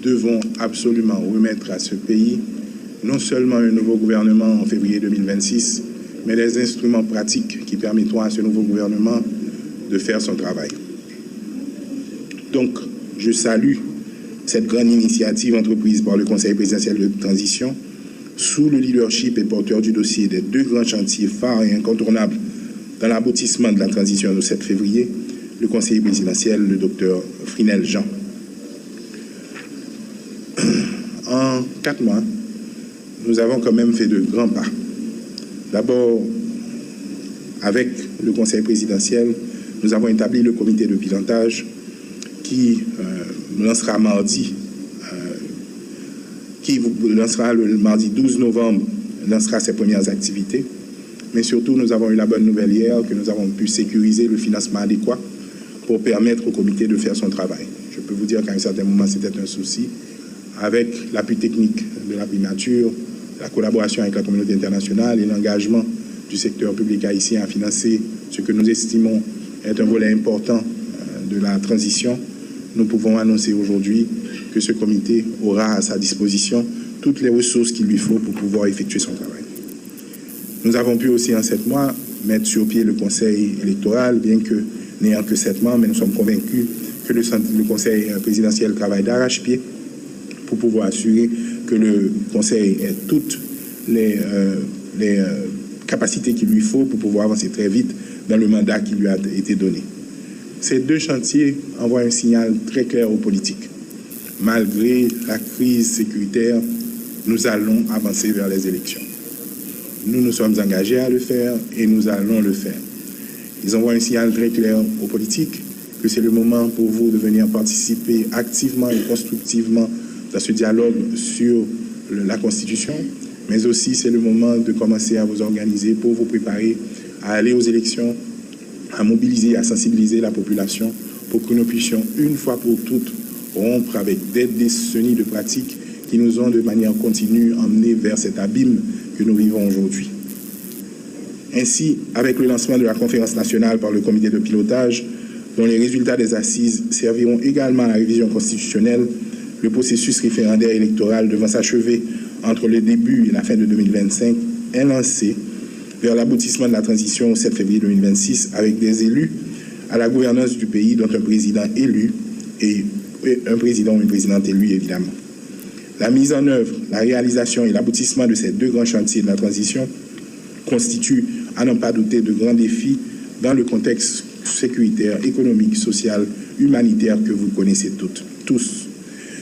devons absolument remettre à ce pays non seulement un nouveau gouvernement en février 2026, mais des instruments pratiques qui permettront à ce nouveau gouvernement de faire son travail. Donc, je salue cette grande initiative entreprise par le Conseil présidentiel de transition sous le leadership et porteur du dossier des deux grands chantiers phares et incontournables dans l'aboutissement de la transition de 7 février, le conseiller présidentiel, le docteur Frinel Jean. En 4 mois, nous avons quand même fait de grands pas. D'abord, avec le conseil présidentiel, nous avons établi le comité de pilotage qui lancera mardi, qui lancera le mardi 12 novembre, lancera ses premières activités. Mais surtout, nous avons eu la bonne nouvelle hier que nous avons pu sécuriser le financement adéquat pour permettre au comité de faire son travail. Je peux vous dire qu'à un certain moment, c'était un souci. Avec l'appui technique de la primature, la collaboration avec la communauté internationale et l'engagement du secteur public haïtien à financer ce que nous estimons être un volet important de la transition, nous pouvons annoncer aujourd'hui que ce comité aura à sa disposition toutes les ressources qu'il lui faut pour pouvoir effectuer son travail. Nous avons pu aussi en 7 mois mettre sur pied le conseil électoral, bien que n'ayant que 7 mois, mais nous sommes convaincus que le conseil présidentiel travaille d'arrache-pied pour pouvoir assurer que le conseil ait toutes les capacités qu'il lui faut pour pouvoir avancer très vite dans le mandat qui lui a été donné. Ces deux chantiers envoient un signal très clair aux politiques. Malgré la crise sécuritaire, nous allons avancer vers les élections. Nous nous sommes engagés à le faire et nous allons le faire. Ils envoient un signal très clair aux politiques que c'est le moment pour vous de venir participer activement et constructivement dans ce dialogue sur la Constitution, mais aussi c'est le moment de commencer à vous organiser pour vous préparer à aller aux élections, à mobiliser, à sensibiliser la population pour que nous puissions une fois pour toutes rompre avec des décennies de pratiques qui nous ont de manière continue emmenés vers cet abîme que nous vivons aujourd'hui. Ainsi, avec le lancement de la conférence nationale par le comité de pilotage, dont les résultats des assises serviront également à la révision constitutionnelle, le processus référendaire électoral devant s'achever entre le début et la fin de 2025 est lancé vers l'aboutissement de la transition au 7 février 2026 avec des élus à la gouvernance du pays, dont un président élu et un président ou une présidente élue, évidemment. La mise en œuvre, la réalisation et l'aboutissement de ces deux grands chantiers de la transition constituent, à n'en pas douter, de grands défis dans le contexte sécuritaire, économique, social, humanitaire que vous connaissez tous.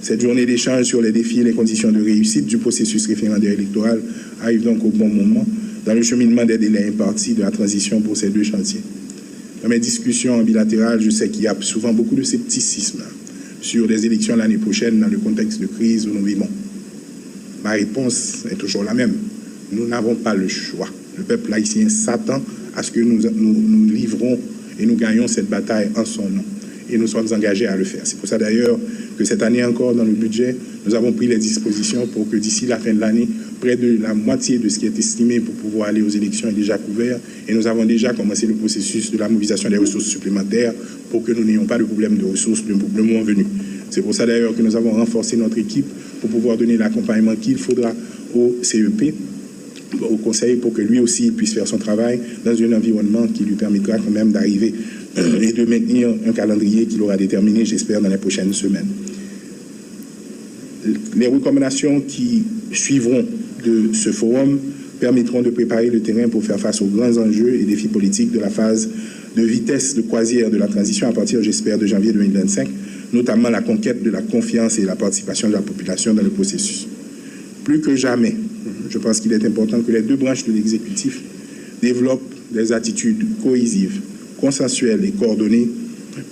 Cette journée d'échange sur les défis et les conditions de réussite du processus référendaire électoral arrive donc au bon moment dans le cheminement des délais impartis de la transition pour ces deux chantiers. Dans mes discussions bilatérales, je sais qu'il y a souvent beaucoup de scepticisme sur les élections l'année prochaine dans le contexte de crise où nous vivons. Ma réponse est toujours la même. Nous n'avons pas le choix. Le peuple haïtien s'attend à ce que nous livrons et nous gagnons cette bataille en son nom. Et nous sommes engagés à le faire. C'est pour ça d'ailleurs que cette année encore, dans le budget, nous avons pris les dispositions pour que d'ici la fin de l'année, près de la moitié de ce qui est estimé pour pouvoir aller aux élections est déjà couvert. Et nous avons déjà commencé le processus de la mobilisation des ressources supplémentaires pour que nous n'ayons pas de problème de ressources le moment venu. C'est pour ça d'ailleurs que nous avons renforcé notre équipe pour pouvoir donner l'accompagnement qu'il faudra au CEP, au conseil, pour que lui aussi puisse faire son travail dans un environnement qui lui permettra quand même d'arriver et de maintenir un calendrier qu'il aura déterminé, j'espère, dans les prochaines semaines. Les recommandations qui suivront de ce forum permettront de préparer le terrain pour faire face aux grands enjeux et défis politiques de la phase de vitesse de croisière de la transition à partir, j'espère, de janvier 2025, notamment la conquête de la confiance et la participation de la population dans le processus. Plus que jamais, je pense qu'il est important que les deux branches de l'exécutif développent des attitudes cohésives, consensuelles et coordonnées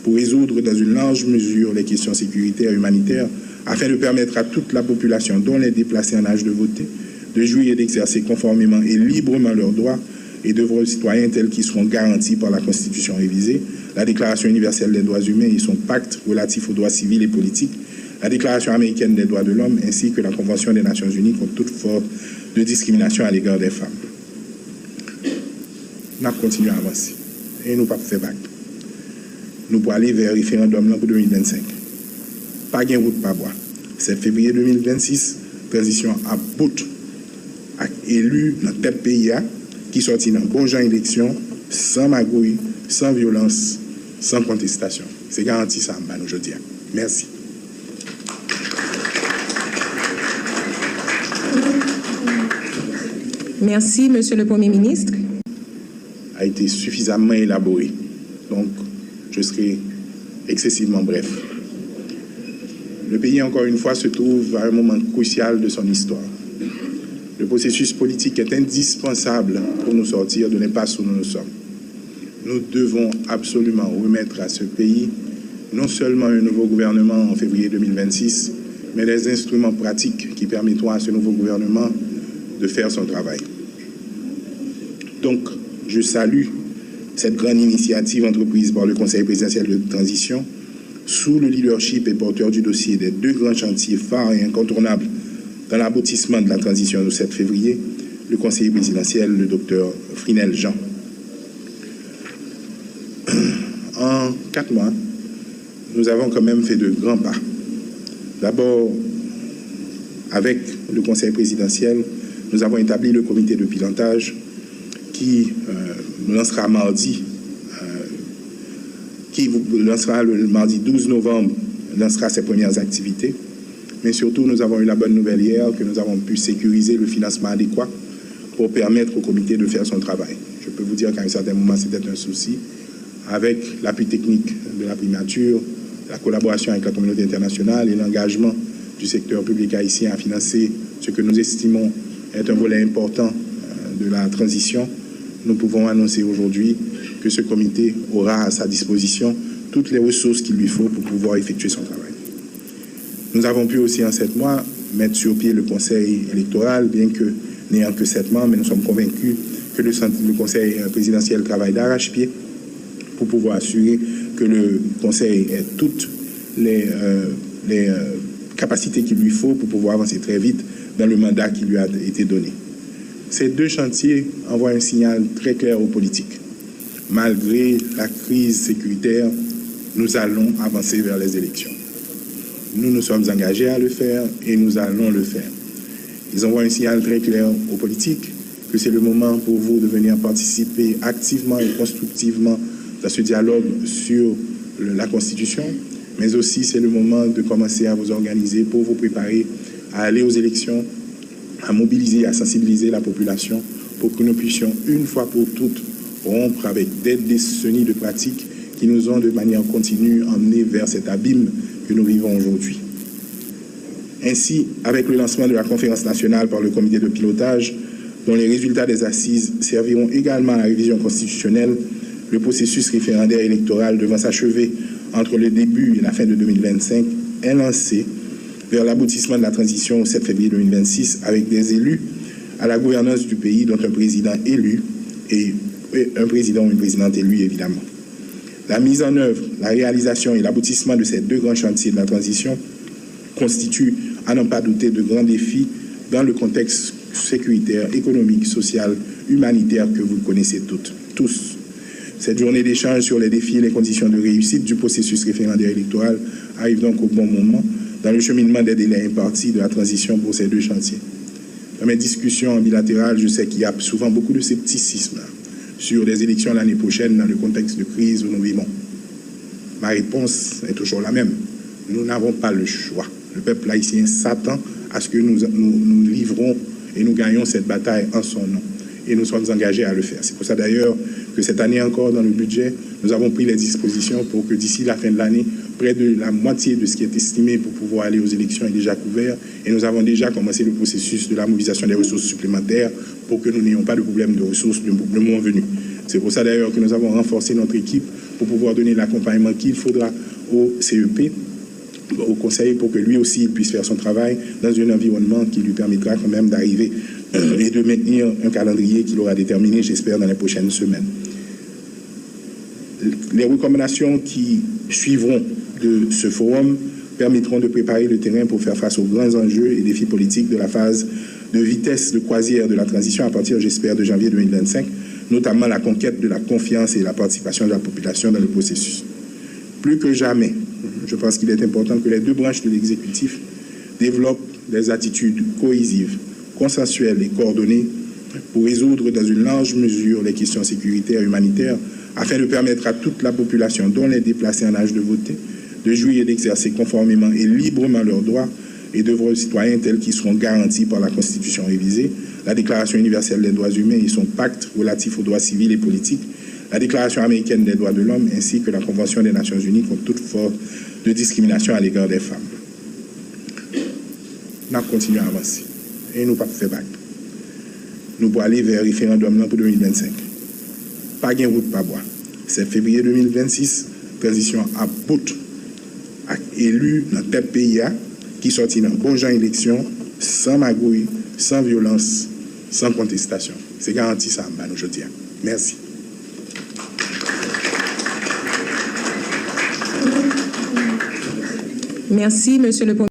pour résoudre dans une large mesure les questions sécuritaires et humanitaires afin de permettre à toute la population, dont les déplacés en âge de voter, de jouir et d'exercer conformément et librement leurs droits et devoirs citoyens tels qu'ils seront garantis par la Constitution révisée, la Déclaration universelle des droits humains et son pacte relatif aux droits civils et politiques, la Déclaration américaine des droits de l'homme ainsi que la Convention des Nations unies contre toute forme de discrimination à l'égard des femmes. Nous continuons à avancer et nous ne pouvons pas faire bac. Nous pouvons aller vers le référendum pour 2025. Pas de route, pas bois. 7 février 2026, transition à bout, élu dans tel pays qui sortit dans bon genre élection, sans magouille, sans violence, sans contestation. C'est garanti ça, aujourd'hui. Merci. Merci, Monsieur le Premier ministre. A été suffisamment élaboré. Donc, je serai excessivement bref. Le pays, encore une fois, se trouve à un moment crucial de son histoire. Le processus politique est indispensable pour nous sortir de l'impasse où nous nous sommes. Nous devons absolument remettre à ce pays non seulement un nouveau gouvernement en février 2026, mais des instruments pratiques qui permettront à ce nouveau gouvernement de faire son travail. Donc, je salue cette grande initiative entreprise par le Conseil présidentiel de transition sous le leadership et porteur du dossier des deux grands chantiers phares et incontournables dans l'aboutissement de la transition du 7 février, le conseiller présidentiel, le docteur Frinel Jean. En 4 mois, nous avons quand même fait de grands pas. D'abord, avec le conseil présidentiel, nous avons établi le comité de pilotage qui lancera mardi, qui lancera le mardi 12 novembre, lancera ses premières activités. Mais surtout, nous avons eu la bonne nouvelle hier que nous avons pu sécuriser le financement adéquat pour permettre au comité de faire son travail. Je peux vous dire qu'à un certain moment, c'était un souci. Avec l'appui technique de la primature, la collaboration avec la communauté internationale et l'engagement du secteur public haïtien à financer ce que nous estimons être un volet important de la transition, nous pouvons annoncer aujourd'hui que ce comité aura à sa disposition toutes les ressources qu'il lui faut pour pouvoir effectuer son travail. Nous avons pu aussi en 7 mois mettre sur pied le conseil électoral, bien que n'ayant que 7 mois, mais nous sommes convaincus que le conseil présidentiel travaille d'arrache-pied pour pouvoir assurer que le conseil ait toutes les capacités qu'il lui faut pour pouvoir avancer très vite dans le mandat qui lui a été donné. Ces deux chantiers envoient un signal très clair aux politiques. Malgré la crise sécuritaire, nous allons avancer vers les élections. Nous nous sommes engagés à le faire et nous allons le faire. Ils envoient un signal très clair aux politiques que c'est le moment pour vous de venir participer activement et constructivement dans ce dialogue sur la Constitution, mais aussi c'est le moment de commencer à vous organiser pour vous préparer à aller aux élections, à mobiliser, à sensibiliser la population pour que nous puissions une fois pour toutes rompre avec des décennies de pratiques qui nous ont de manière continue emmenés vers cet abîme que nous vivons aujourd'hui. Ainsi, avec le lancement de la conférence nationale par le comité de pilotage, dont les résultats des assises serviront également à la révision constitutionnelle, le processus référendaire électoral devant s'achever entre le début et la fin de 2025 est lancé vers l'aboutissement de la transition au 7 février 2026 avec des élus à la gouvernance du pays, dont un président élu et un président ou une présidente élue, évidemment. La mise en œuvre, la réalisation et l'aboutissement de ces deux grands chantiers de la transition constituent, à n'en pas douter, de grands défis dans le contexte sécuritaire, économique, social, humanitaire que vous connaissez tous. Cette journée d'échange sur les défis et les conditions de réussite du processus référendaire électoral arrive donc au bon moment dans le cheminement des délais impartis de la transition pour ces deux chantiers. Dans mes discussions bilatérales, je sais qu'il y a souvent beaucoup de scepticisme sur les élections l'année prochaine dans le contexte de crise où nous vivons. Ma réponse est toujours la même. Nous n'avons pas le choix. Le peuple haïtien s'attend à ce que nous livrons et nous gagnons cette bataille en son nom. Et nous sommes engagés à le faire. C'est pour ça d'ailleurs que cette année encore, dans le budget, nous avons pris les dispositions pour que d'ici la fin de l'année, près de la moitié de ce qui est estimé pour pouvoir aller aux élections est déjà couvert. Et nous avons déjà commencé le processus de la mobilisation des ressources supplémentaires pour que nous n'ayons pas de problème de ressources le moment venu. C'est pour ça d'ailleurs que nous avons renforcé notre équipe pour pouvoir donner l'accompagnement qu'il faudra au CEP, au conseil, pour que lui aussi puisse faire son travail dans un environnement qui lui permettra quand même d'arriver et de maintenir un calendrier qu'il aura déterminé, j'espère, dans les prochaines semaines. Les recommandations qui suivront de ce forum permettront de préparer le terrain pour faire face aux grands enjeux et défis politiques de la phase de vitesse de croisière de la transition à partir, j'espère, de janvier 2025, notamment la conquête de la confiance et la participation de la population dans le processus. Plus que jamais, je pense qu'il est important que les deux branches de l'exécutif développe des attitudes cohésives, consensuelles et coordonnées pour résoudre dans une large mesure les questions sécuritaires et humanitaires afin de permettre à toute la population, dont les déplacés en âge de voter, de jouir et d'exercer conformément et librement leurs droits et devoirs citoyens tels qu'ils seront garantis par la Constitution révisée, la Déclaration universelle des droits humains et son pacte relatif aux droits civils et politiques, la Déclaration américaine des droits de l'homme ainsi que la Convention des Nations unies contre toute forme de discrimination à l'égard des femmes. Nous continuons à avancer et nous ne pouvons pas faire bague. Nous pouvons aller vers le référendum pour 2025. Pas de route, pas bois. C'est février 2026, transition à bout, élu dans tel pays qui sortit dans bon genre élection, sans magouille, sans violence, sans contestation. C'est garanti ça, aujourd'hui. Merci. Merci, Monsieur le Premier